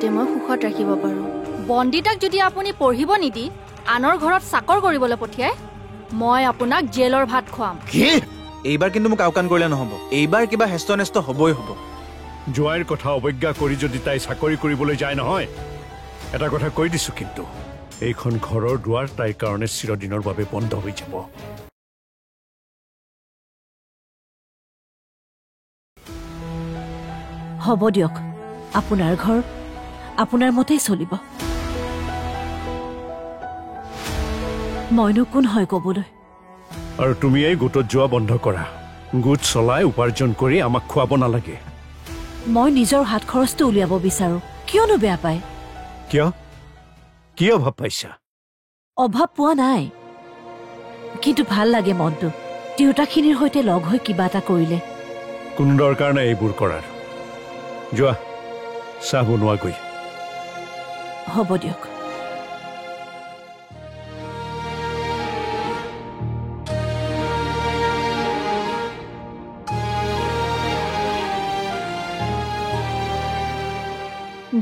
যাতে মই সুখত ৰাখিব পাৰোঁ। বন্দিতাক যদি আপুনি পঢ়িব নিদি আনৰ ঘৰত চাকৰ কৰিবলৈ পঠিয়াই মই আপোনাক জেলৰ ভাত খুৱাম। এইবাৰ কিন্তু মোক আওকাণ কৰিলে নহ'ব। এইবাৰ কিবা হেষ্ট নেষ্ট হ'বই হ'ব। জোৱাইৰ কথা অৱজ্ঞা কৰি যদি তাই চাকৰি কৰিবলৈ যায় নহয়, এটা কথা কৈ দিছো, কিন্তু এইখন ঘৰৰ দুৱাৰ তাইৰ কাৰণে চিৰদিনৰ বাবে বন্ধ হৈ যাব। হ'ব দিয়ক, আপোনাৰ ঘৰ আপোনাৰ মতেই চলিব। মইনো কোন হয় ক'বলৈ? আৰু তুমি এই গোটত যোৱা বন্ধ কৰা। গোট চলাই উপাৰ্জন কৰি আমাক খুৱাব নালাগে। মই নিজৰ হাত খৰচটো উলিয়াব বিচাৰো, কিয়নো বেয়া পায়? কিয়? কি অভাৱ পাইছা? অভাৱ পোৱা নাই, কিন্তু ভাল লাগে মনটো তিৰোতাখিনিৰ সৈতে লগ হৈ কিবা এটা কৰিলে। কোনো দৰকাৰ নাই এইবোৰ কৰাৰ। যোৱা, চাহ বনোৱাগৈ। হ'ব দিয়ক।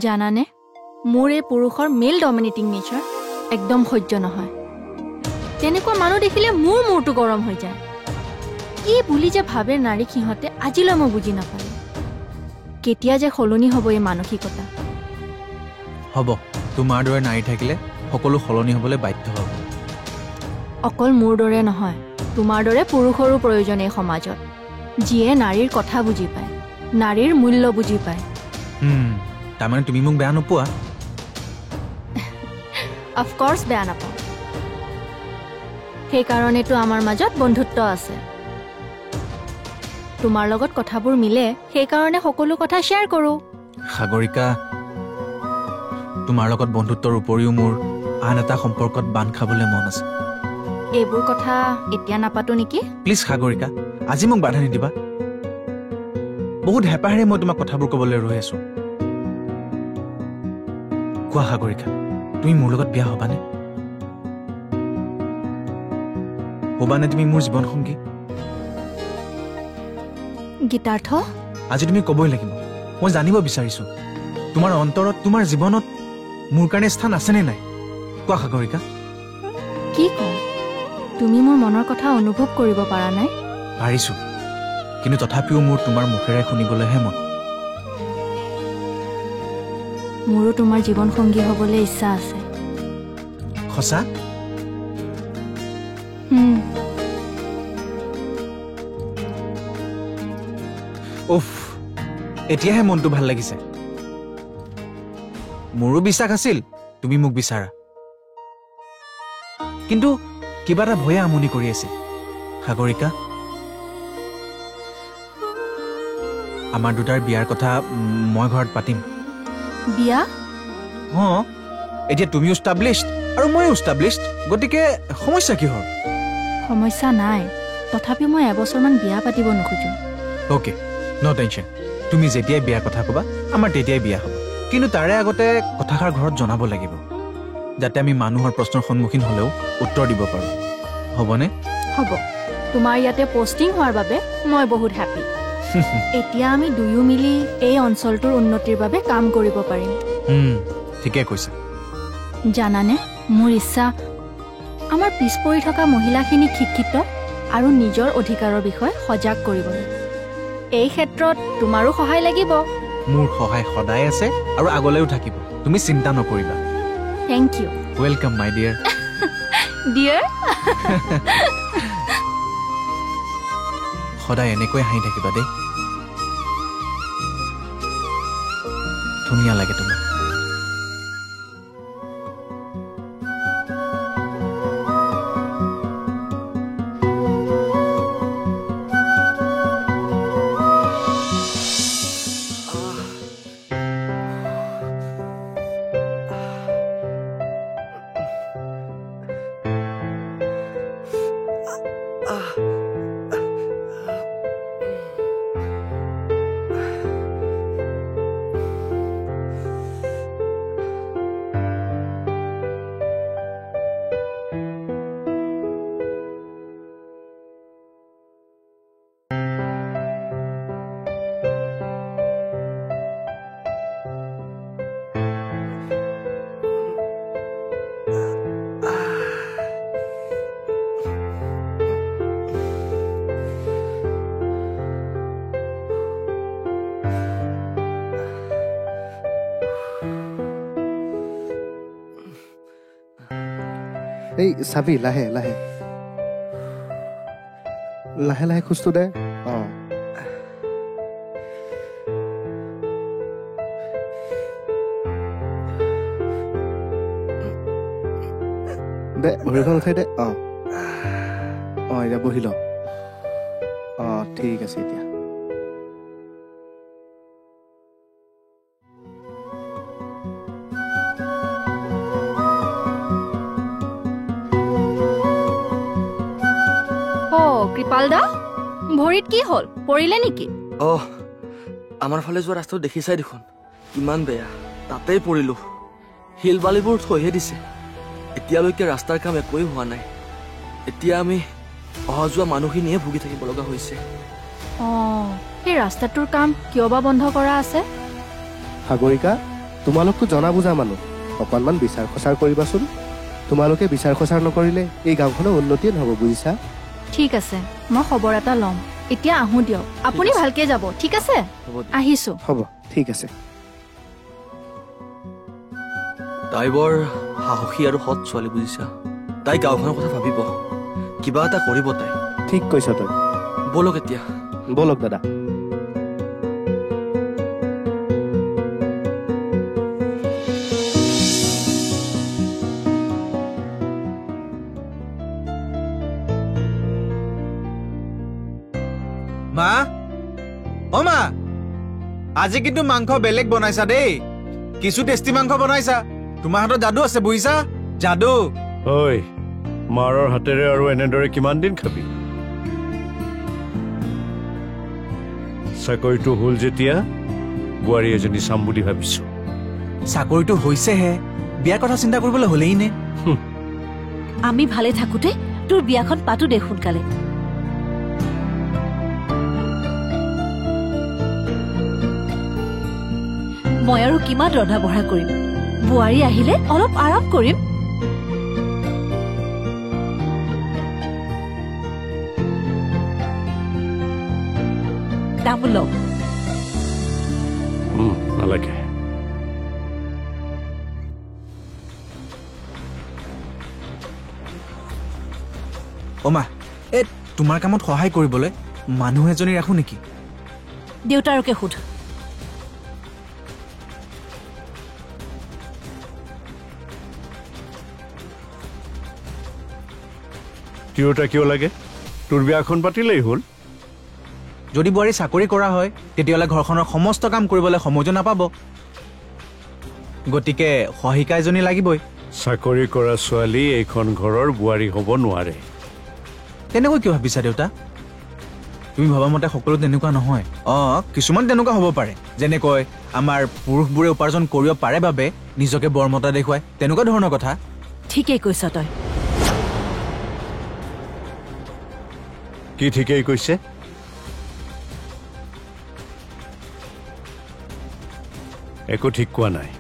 জানানে, মোৰ এই পুৰুষৰ মেল ডমিনেটিং নেচাৰ একদম সহ্য নহয়। তেনেকুৱা মানুহ দেখিলে মোৰ মূৰটো গৰম হৈ যায়। কি বুলি যে ভাবে নাৰীক সিহঁতে আজিলৈ মই বুজি নাপালো। কেতিয়া যে সলনি হ'ব এই মানসিকতা? হ'ব, তোমাৰ দৰে নাৰী থাকিলে সকলো সলনি হ'বলৈ বাধ্য হ'ব। অকল মোৰ দৰে নহয়, তোমাৰ দৰে পুৰুষৰো প্ৰয়োজন এই সমাজত, যিয়ে নাৰীৰ কথা বুজি পায়, নাৰীৰ মূল্য বুজি পায়। তাৰমানে তুমি মোক বেয়া নোপোৱা? অফক'ৰ্ছ বেয়া নাপাওঁ। সেইকাৰণেতো আমাৰ মাজত বন্ধুত্ব আছে। তোমাৰ লগত কথাবোৰ মিলে, সেইকাৰণে সকলো কথা শ্বেয়াৰ কৰোঁ। সাগৰিকা, তোমাৰ লগত বন্ধুত্বৰ উপৰিও মোৰ আন এটা সম্পৰ্কত বান্ধ খাবলৈ মন আছে। এইবোৰ কথা এতিয়া নাপাতো নেকি? প্লিজ সাগৰিকা, আজি মোক বাধা নিদিবা। বহুত হেঁপাহেৰে মই তোমাক কথাবোৰ ক'বলৈ ৰৈ আছো। কোৱা সাগৰিকা, তুমি মোৰ লগত বিয়া হ'বানে? হ'বানে তুমি মোৰ জীৱন সংগী? গীতাৰ্থ, আজি তুমি ক'বই লাগিব। মই জানিব বিচাৰিছো, তোমাৰ অন্তৰত, তোমাৰ জীৱনত মোৰ কাৰণে স্থান আছেনে নাই? কোৱা সাগৰিকা। কি কওঁ, তুমি মোৰ মনৰ কথা অনুভৱ কৰিব পাৰা নাই? পাৰিছো, কিন্তু তথাপিও মোৰ তোমাৰ মুখেৰে শুনিবলৈহে মন। মোৰো তোমাৰ জীৱন সংগী হ'বলৈ ইচ্ছা আছে। সঁচা? উফ, এতিয়াহে মনটো ভাল লাগিছে। মোৰো বিশ্বাস আছিল তুমি মোক বিচাৰা, কিন্তু কিবা এটা ভয়ে আমনি কৰি আছিল। সাগৰিকা, আমাৰ দুটাৰ বিয়াৰ কথা মই ঘৰত পাতিম। বিয়া? এতিয়া তুমিও ষ্টাব্লিছড আৰু ময়ো ষ্টাব্লিছড, গতিকে সমস্যা কিহৰ? সমস্যা নাই, তথাপি মই এবছৰমান বিয়া পাতিব নোখোজো। অ'কে, ন' টেনশ্যন। তুমি যেতিয়াই বিয়াৰ কথা ক'বা, আমাৰ তেতিয়াই বিয়া হ'ব। কিন্তু তাৰে আগতে কথাষাৰ ঘৰত জনাব লাগিব, যাতে আমি মানুহৰ প্ৰশ্নৰ সন্মুখীন হ'লেও উত্তৰ দিব পাৰোঁ। হ'বনে? হ'ব। তোমাৰ ইয়াতে পষ্টিং হোৱাৰ বাবে মই বহুত হেপী। এতিয়া আমি দুয়ো মিলি এই অঞ্চলটোৰ উন্নতিৰ বাবে কাম কৰিব পাৰিম। ঠিকে কৈছা। জানানে, মোৰ ইচ্ছা আমাৰ পিছ পৰি থকা মহিলাখিনিক শিক্ষিত আৰু নিজৰ অধিকাৰৰ বিষয়ে সজাগ কৰিবলৈ। এই ক্ষেত্ৰত তোমাৰো সহায় লাগিব। মোৰ সহায় সদায় আছে আৰু আগলৈও থাকিব, তুমি চিন্তা নকৰিবা। Thank you. Welcome my dear. Dear? সদায় এনেকৈ হাঁহি থাকিবা দেই, ধুনীয়া লাগে তোমাক। এই চাবি লাহে লাহে লাহে লাহে খোজটো দে দে ভৰিখন উঠাই দে এতিয়া বহি ল ঠিক আছে এতিয়া কৃপাল দা ভৰিত কি হ'ল পৰিলে নেকি আমাৰ ফালে যোৱা ৰাস্তাটো দেখিছাই দেখোন ইমান বেয়া তাতেই পৰিলো শিল বালিবোৰ থৈহে দিছে এতিয়ালৈকে ৰাস্তাৰ কাম একোৱেই হোৱা নাই এতিয়া আমি অহা যোৱা মানুহখিনিয়ে ভুগি থাকিব লগা হৈছে সেই ৰাস্তাটোৰ কাম কিয় বা বন্ধ কৰা আছে সাগৰিকা তোমালোকতো জনা বুজা মানুহ অকণমান বিচাৰ খোচাৰ কৰিবাচোন তোমালোকে বিচাৰ খোচাৰ নকৰিলে এই গাঁওখনৰ উন্নতিয়ে নহ'ব বুজিছা ঠিক আছে মই খবৰ এটা ল'ম এতিয়া আহোঁ দিয়ক আপুনি ভালকে যাব ঠিক আছে আহিছো হ'ব ঠিক আছে তাই বৰ সাহসী আৰু সৎ ছোৱালী বুজিছা তাই গাঁওখনৰ কথা ভাবিব কিবা এটা কৰিব তাই ঠিক কৈছ তই বলক এতিয়া বলক দাদা মা মা আজি কিন্তু মাংস বেলেগ বনাইছা দেই কিছু টেষ্টি মাংস বনাইছা তোমাৰ হাতত যাদু আছে বুজিছা যাদু ঐ মাৰৰ হাতেৰে আৰু এনেদৰে কিমান দিন খাবি চাকৰিটো হ'ল যেতিয়া বোৱাৰী এজনী চাম বুলি ভাবিছো চাকৰিটো হৈছেহে বিয়াৰ কথা চিন্তা কৰিবলৈ হ'লেই নে আমি ভালে থাকোতে তোৰ বিয়াখন পাতো দে সোনকালে মই আৰু কিমান ৰন্ধা বঢ়া কৰিম বোৱাৰী আহিলে অলপ আৰাম কৰিম তামোল লওক নালাগে মা এই তোমাৰ কামত সহায় কৰিবলৈ মানুহ এজনী ৰাখো নেকি দেউতাৰকে সোধ তিৰোতা কিয় লাগে তোৰ বিয়াখন পাতিলেই হ'ল যদি বোৱাৰী চাকৰি কৰা হয় তেতিয়াহ'লে ঘৰখনৰ সমস্ত কাম কৰিবলৈ সময়ো নাপাব গতিকে সহায়িকা এজনী লাগিবই চাকৰি কৰা ছোৱালী এইখন ঘৰৰ বোৱাৰী হ'ব নোৱাৰে তেনেকৈ কিয় ভাবিছা দেউতা তুমি ভবা মতে সকলো তেনেকুৱা নহয় কিছুমান তেনেকুৱা হ'ব পাৰে যেনেকৈ আমাৰ পুৰুষবোৰে উপাৰ্জন কৰিব পাৰে বাবে নিজকে বৰমতা দেখুৱায় তেনেকুৱা ধৰণৰ কথা ঠিকেই কৈছ তই কি ঠিকেই কৈছে একো ঠিক কোৱা নাই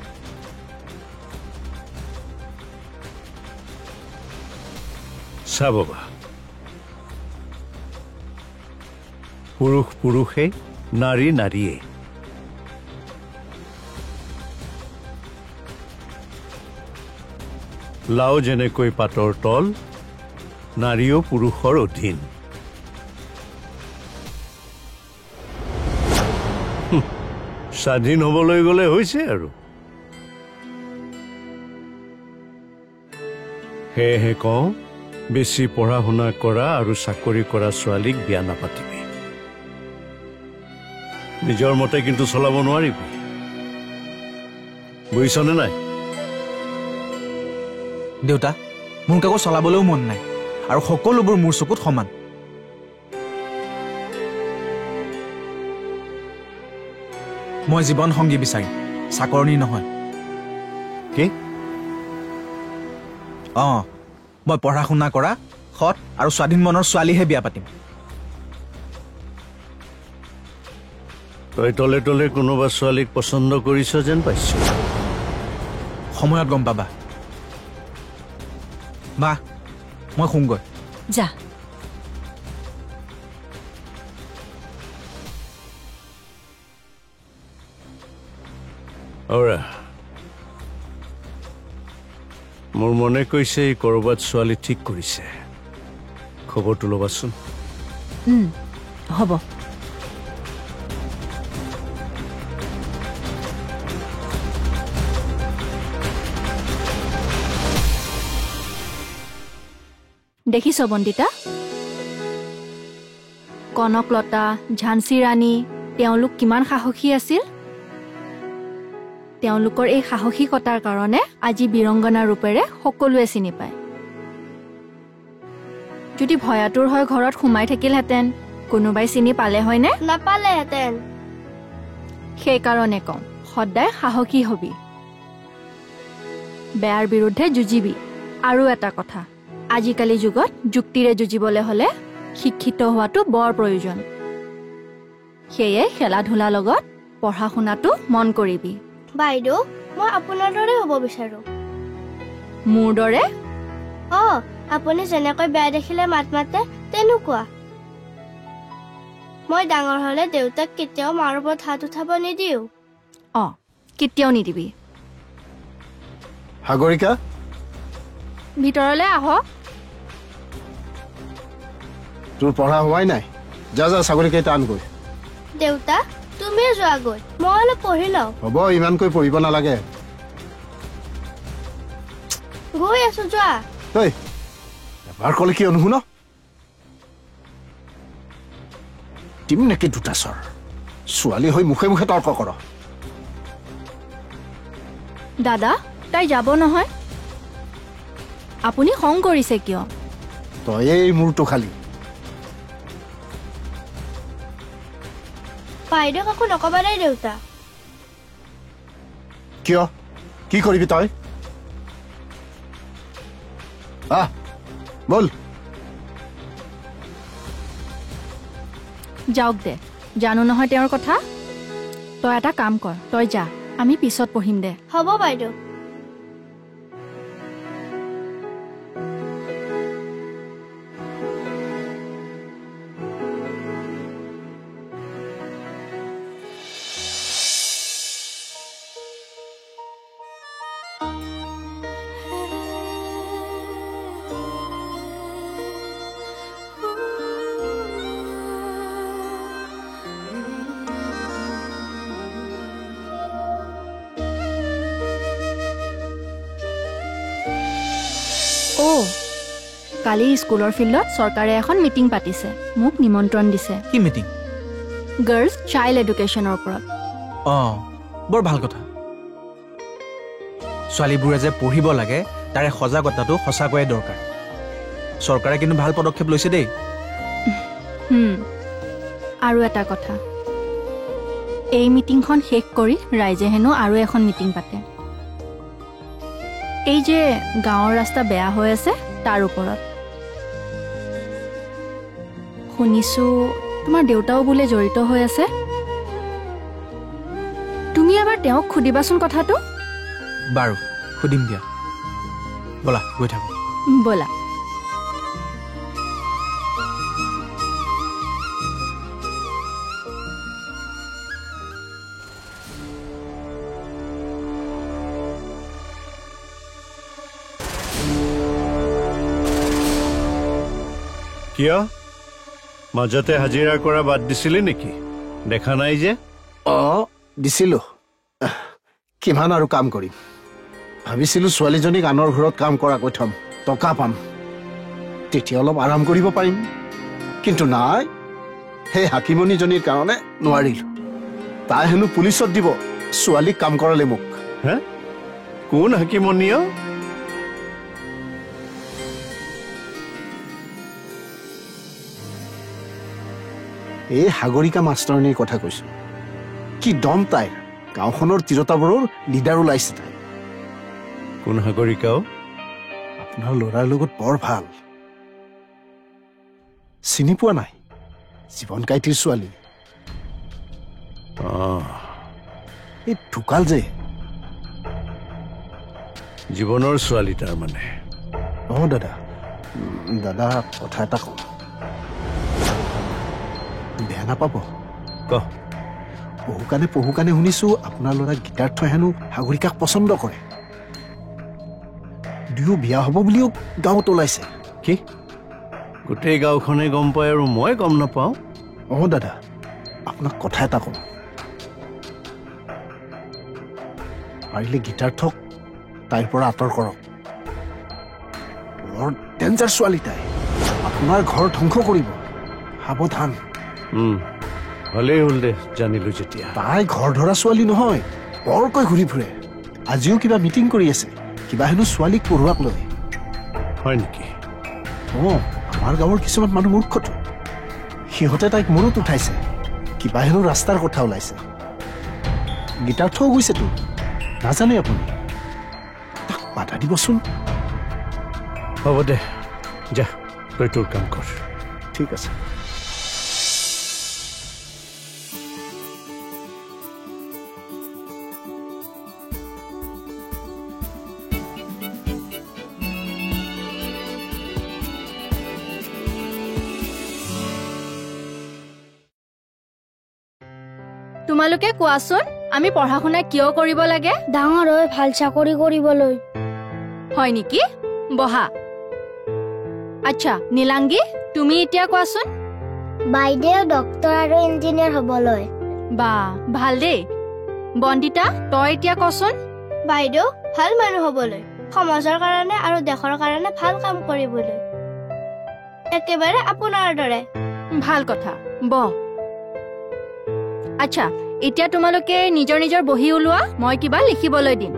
চা বাবা পুৰুষ পুৰুষে নাৰী নাৰীয়ে লাও যেনেকৈ পাতৰ তল নাৰীও পুৰুষৰ অধীন স্বাধীন হ'বলৈ গ'লে হৈছে আৰু সেয়েহে কওঁ বেছি পঢ়া শুনা কৰা আৰু চাকৰি কৰা ছোৱালীক বিয়া নাপাতিবি নিজৰ মতে কিন্তু চলাব নোৱাৰিবি বুজিছনে নাই দেউতা মোৰ কাকো চলাবলৈও মন নাই আৰু সকলোবোৰ মোৰ চকুত সমান মই জীৱন সংগী বিচাৰিম চাকৰণী নহয় কি মই পঢ়া শুনা কৰা সৎ আৰু স্বাধীন মনৰ ছোৱালীহে বিয়া পাতিম তই তলে তলে কোনোবা ছোৱালীক পচন্দ কৰিছ যেন পাইছো সময়ত গম পাবা মা মই শুমগৈ যা মোৰ মনে কৈছে এই ক'ৰবাত ছোৱালী ঠিক কৰিছে খবৰটো ল'বাচোন হ'ব দেখিছ বন্দিতা কনকলতা ঝান্সী ৰাণী তেওঁলোক কিমান সাহসী আছিল তেওঁলোকৰ এই সাহসিকতাৰ কাৰণে আজি বীৰংগনা ৰূপেৰে সকলোৱে চিনি পায় যদি ভয়াতুৰ হৈ ঘৰত সোমাই থাকিলহেঁতেন কোনোবাই চিনি পালে হয়নে নাপালেহেঁতেন সেইকাৰণে কওঁ সদায় সাহসী হবি বেয়াৰ বিৰুদ্ধে যুঁজিবি আৰু এটা কথা আজিকালি যুগত যুক্তিৰে যুঁজিবলৈ হ'লে শিক্ষিত হোৱাটো বৰ প্ৰয়োজন সেয়ে খেলা ধূলাৰ লগত পঢ়া শুনাটো মন কৰিবি বাইদেউ মই আপোনাৰ দৰে হ'ব বিচাৰো মোৰ দৰে আপুনি যেনেকৈ বেয়া দেখিলে মাত মাতে তেনেকুৱা মই ডাঙৰ হলে দেউতাক কেতিয়াও মাৰ ওপৰত হাত উঠাব নিদিও কেতিয়াও নিদিবি সাগৰিকা ভিতৰলৈ আহক তোৰ পঢ়া হোৱাই নাই যা যা সাগৰিকা এটা আনগৈ দেউতা তুমিয়ে যোৱাগৈ মই অলপ পঢ়ি লওঁ হ'ব ইমানকৈ পঢ়িব নালাগে গৈ আছো যোৱা ঐ এবাৰ ক'লে কি অনুশুন টিম নেকি দুটা চৰ ছোৱালী হৈ মুখে মুখে তৰ্ক কৰ দাদা তাই যাব নহয় আপুনি খং কৰিছে কিয় তই এই মূৰটো খালি বাইদেউক একো নকবা দেই দেউতা কিয় কি কৰিবি তই বল যাওক দে জানো নহয় তেওঁৰ কথা তই এটা কাম কৰ তই যা আমি পিছত পঢ়িম দে হ'ব বাইদেউ কালি স্কুলৰ ফিল্ডত চৰকাৰে এখন মিটিং পাতিছে মোক নিমন্ত্ৰণ দিছে কি মিটিং গাৰ্লছ চাইল্ড এডুকেশ্যনৰ ওপৰত বৰ ভাল কথা ছোৱালীবোৰে যে পঢ়িব লাগে তাৰে সজাগতাটো সঁচাকৈয়ে দৰকাৰ চৰকাৰে কিন্তু ভাল পদক্ষেপ লৈছে দেই আৰু এটা কথা এই মিটিংখন শেষ কৰি ৰাইজে হেনো আৰু এখন মিটিং পাতে এই যে গাঁৱৰ ৰাস্তা বেয়া হৈ আছে তাৰ ওপৰত শুনিছো তোমাৰ দেউতাও বোলে জড়িত হৈ আছে তুমি এবাৰ তেওঁক সুধিবাচোন কথাটো বাৰু সুধিম দিয়া ব'লা গৈ থাকো ব'লা কিয় মাজতে হাজিৰা কৰা বাদ দিছিলি নেকি দেখা নাই যে দিছিলো কিমান আৰু কাম কৰিম ভাবিছিলো ছোৱালীজনীক আনৰ ঘৰত কাম কৰাকৈ থম টকা পাম তেতিয়া অলপ আৰাম কৰিব পাৰিম কিন্তু নাই সেই হাকিমণিজনীৰ কাৰণে নোৱাৰিলো তাই হেনো পুলিচত দিব ছোৱালীক কাম কৰালে মোক হে কোন হাকিমণিয় এই সাগৰিকা মাষ্টৰণীৰ কথা কৈছো কি দম তাই গাঁওখনৰ তিৰোতাবোৰৰ লিডাৰ ওলাইছে তাই কোন সাগৰিকাও আপোনাৰ ল'ৰাৰ লগত বৰ ভাল চিনি পোৱা নাই জীৱন কাইটিৰ ছোৱালী এই ঢুকাল যে জীৱনৰ ছোৱালী তাৰমানে দাদা দাদা কথা এটা কওঁ বেয়া নাপাব পহু কাণে শুনিছো আপোনাৰ ল'ৰা গীতাৰ্থ হেনো সাগৰিকাক পচন্দ কৰে দুয়ো বিয়া হ'ব বুলিও গাঁৱত ওলাইছে। কি গোটেই গাঁওখনে গম পায় আৰু মই গম নাপাওঁ? অঁ দাদা, আপোনাক কথা এটা কওঁ। পাৰিলে গীতাৰ্থক তাইৰ পৰা আঁতৰ কৰক। বৰ ডেঞ্জাৰ ছোৱালী তাই, আপোনাৰ ঘৰ ধ্বংস কৰিব, সাৱধান। ভালেই হ'ল দে জানিলো যেতিয়া। তাই ঘৰ ধৰা ছোৱালী নহয়, বৰকৈ ঘূৰি ফুৰে। আজিও কিবা মিটিং কৰি আছে, কিবা হেনো ছোৱালীক পঢ়ুৱাক লৈ। হয় নেকি? অঁ, আমাৰ গাঁৱৰ কিছুমান মানুহ মূৰ্খটো, সিহঁতে তাইক মূৰত উঠাইছে। কিবা হেনো ৰাস্তাৰ কথা ওলাইছে। গীতাৰ্থও গৈছেতো, নাজানে আপুনি? তাক বাধা দিবচোন। হ'ব দে, যা তই তোৰ কাম কৰ। ঠিক আছে। তোমালোকে কোৱাচোন, আমি পঢ়া শুনা কিয় কৰিব লাগে? ডাঙৰ হৈ ভাল চাকৰি কৰিবলৈ। হয় নেকি? বহা। আচ্ছা নীলাংগী, তুমি এতিয়া কোৱাচোন। বাইদেউ ডক্তৰ আৰু ইঞ্জিনিয়াৰ হ'বলৈ। বা ভাল দেই। বন্দিতা, তই এতিয়া কচোন। বাইদেউ ভাল মানুহ হ'বলৈ, সমাজৰ কাৰণে আৰু দেশৰ কাৰণে ভাল কাম কৰিবলৈ। একেবাৰে আপোনাৰ দৰে। ভাল কথা, বহ। আচ্ছা, এতিয়া তোমালোকে নিজৰ নিজৰ বহি ওলোৱা, মই কিবা লিখিবলৈ দিম।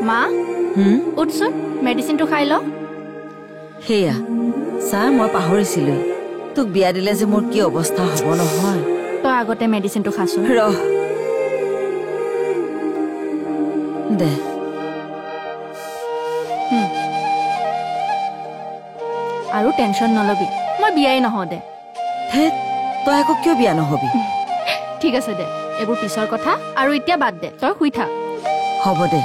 মা, উঠচোন, মেডিচিনটো খাই ল। সেয়া ছাৰ, মই পাহৰিছিলোৱে। তোক বিয়া দিলে যে মোৰ কি অৱস্থা হ'ব নহয়। তই আগতে মেডিচিনটো খাচোন। ৰহ দে। আৰু টেনশ্যন নলবি, মই বিয়াই নহওঁ দে। হে, তই আকৌ কিয় বিয়া নহবি? ঠিক আছে দে, এইবোৰ পিছৰ কথা। আৰু এতিয়া বাদ দে, তই শুই থাক। হ'ব দে।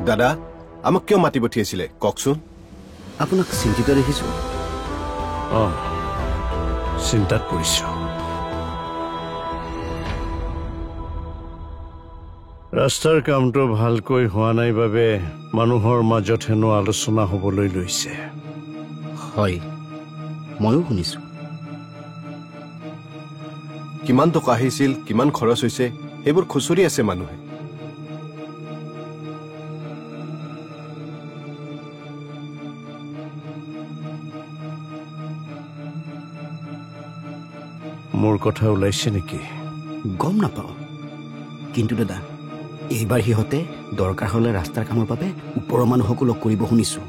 দাদা, আমাক কিয় মাতি পঠিয়াইছিলে কওকচোন? আপোনাক চিন্তিত দেখিছো। চিন্তাত পৰিছো। ৰাস্তাৰ কামটো ভালকৈ হোৱা নাই বাবে মানুহৰ মাজত হেনো আলোচনা হ'বলৈ লৈছে। হয়, ময়ো শুনিছো। কিমান টকা আহিছিল, কিমান খৰচ হৈছে, সেইবোৰ খুচৰি আছে মানুহে। মোৰ কথা ওলাইছে নেকি? গম নাপাওঁ, কিন্তু দাদা এইবাৰ সিহঁতে দৰকাৰ হ'লে ৰাস্তাৰ কামৰ বাবে ওপৰৰ মানুহকো লগ কৰিব শুনিছো।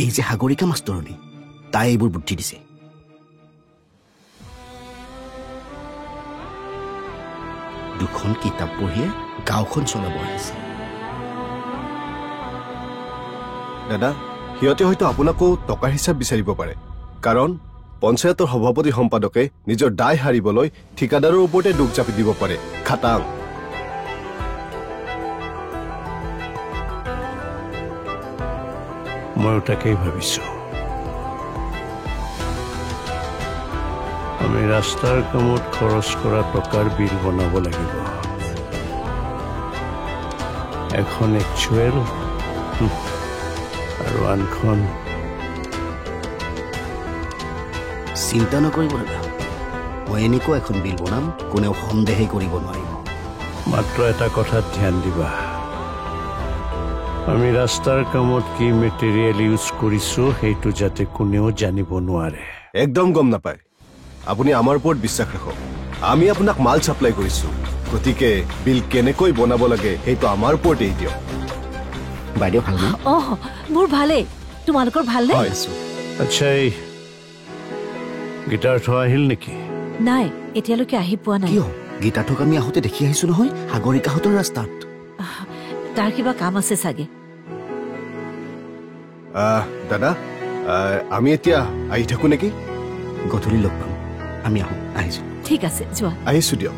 এই যে সাগৰিকা মাষ্টৰণী, তাই এইবোৰ বুদ্ধি দিছে। দুখন কিতাপ পঢ়িয়ে গাঁওখন চলাব আহিছে। দাদা, সিহঁতে হয়তো আপোনাকো টকাৰ হিচাপ বিচাৰিব পাৰে, কাৰণ পঞ্চায়তৰ সভাপতি সম্পাদকে নিজৰ দায় সাৰিবলৈ ঠিকাদাৰৰ ওপৰতে দুখ জাপি দিব পাৰে। খাটাং। ময়ো তাকেই ভাবিছো। আমি ৰাস্তাৰ কামত খৰচ কৰা টকাৰ বিল বনাব লাগিব। এখন একচুৱেল আৰু আনখন। চিন্তা নকৰিব দাদা, মই এনেকুৱা এখন বিল বনাম কোনেও সন্দেহেই কৰিব নোৱাৰিব। মাত্ৰ এটা কথাত ধ্যান দিবা, আমি ৰাস্তাৰ কামত কি মেটেৰিয়েল ইউজ কৰিছো সেইটো যাতে কোনেও জানিব নোৱাৰে। একদম গম নাপায়। আপুনি আমাৰ ওপৰত বিশ্বাস ৰাখক আমি আপোনাক মাল ছাপ্লাই কৰিছো গতিকে বিল কেনেকৈ বনাব লাগে সেইটো আমাৰ ওপৰত এৰি দিয়ক বাইদেউ ভালনে অহ মোৰ ভালেই তোমালোকৰ ভালনে হয় আচ্ছা এই গীটাৰ থোৱা আহিল নেকি নাই এতিয়ালৈকে আহি পোৱা নাই কিয় গীতাটোক আমি আহোঁতে দেখি আহিছো নহয় সাগৰিকাহঁতৰ ৰাস্তাত তাৰ কিবা কাম আছে চাগে দাদা আমি এতিয়া আহি থাকো নেকি গধূলি লগ পাম আমি আহোঁ আহিছো ঠিক আছে যোৱা আহিছো দিয়ক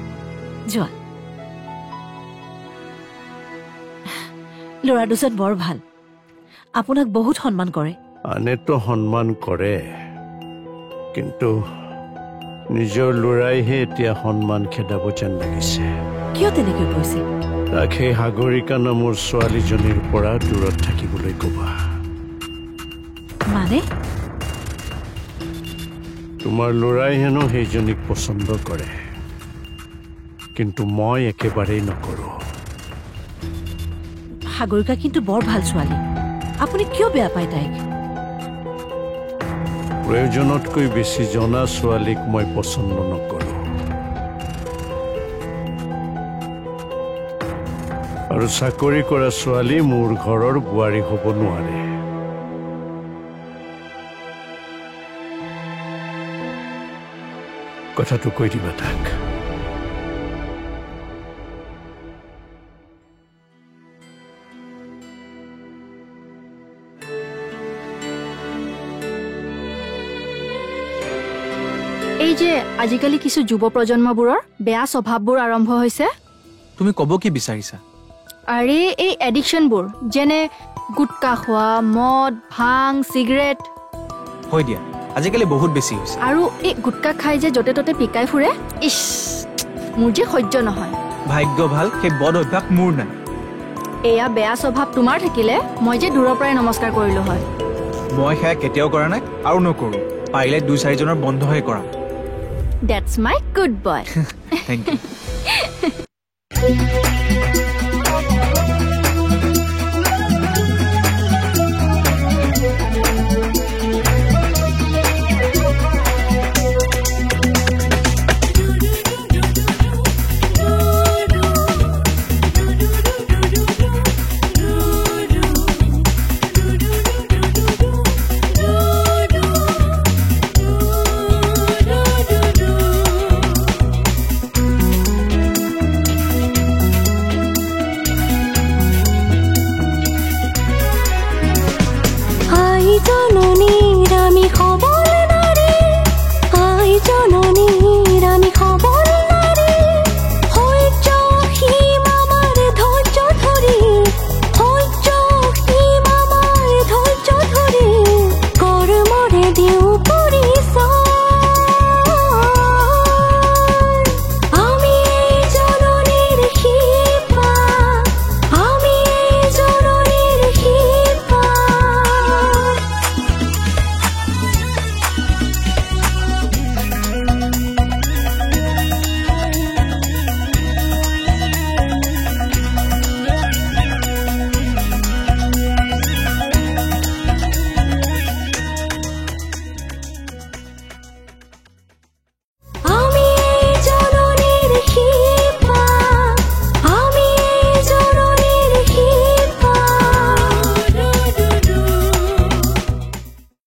যোৱা ল'ৰা দুজন বৰ ভাল আপোনাক বহুত সন্মান কৰে আনেতো সন্মান কৰে কিন্তু নিজৰ ল'ৰাইহে এতিয়া সন্মান খেদাব যেন লাগিছে কিয় তেনেকৈ কৈছে তাক সেই সাগৰিকা নামৰ ছোৱালীজনীৰ পৰা দূৰত থাকিবলৈ ক'বা মানে তোমাৰ ল'ৰাই হেনো সেইজনীক পচন্দ কৰে কিন্তু মই একেবাৰেই নকৰোঁ সাগৰিকা কিন্তু বৰ ভাল ছোৱালী আপুনি কিয় বেয়া পায় তাইক প্ৰয়োজনতকৈ বেছি জনা ছোৱালীক মই পচন্দ নকৰোঁ আৰু চাকৰি কৰা ছোৱালী মোৰ ঘৰৰ বোৱাৰী হ'ব নোৱাৰে কথাটো কৈ দিবা তাক এই যে আজিকালি কিছু যুৱ প্ৰজন্মবোৰৰ বেয়া স্বভাৱবোৰ আৰম্ভ হৈছে তুমি ক'ব কি বিচাৰিছা আৰে এই এডিকশ্যনবোৰ যেনে গুটকা খোৱা মদ ভাং চিগাৰেট হয় দিয়া আজিকালি বহুত বেছি হৈছে আৰু এই গুটকা খাই যে য'তে ত'তে পিকাই ফুৰে ইছ মোৰ যে সহ্য নহয় ভাগ্য ভাল সেই বদ অভ্যাস মোৰ নাই এয়া বেয়া স্বভাৱ তোমাৰ থাকিলে মই যে দূৰৰ পৰাই নমস্কাৰ কৰিলো হয় মই সেয়া কেতিয়াও কৰা নাই আৰু নকৰোঁ পাৰিলে 2-4জনৰ বন্ধহে কৰাম That's my good boy. Thank you.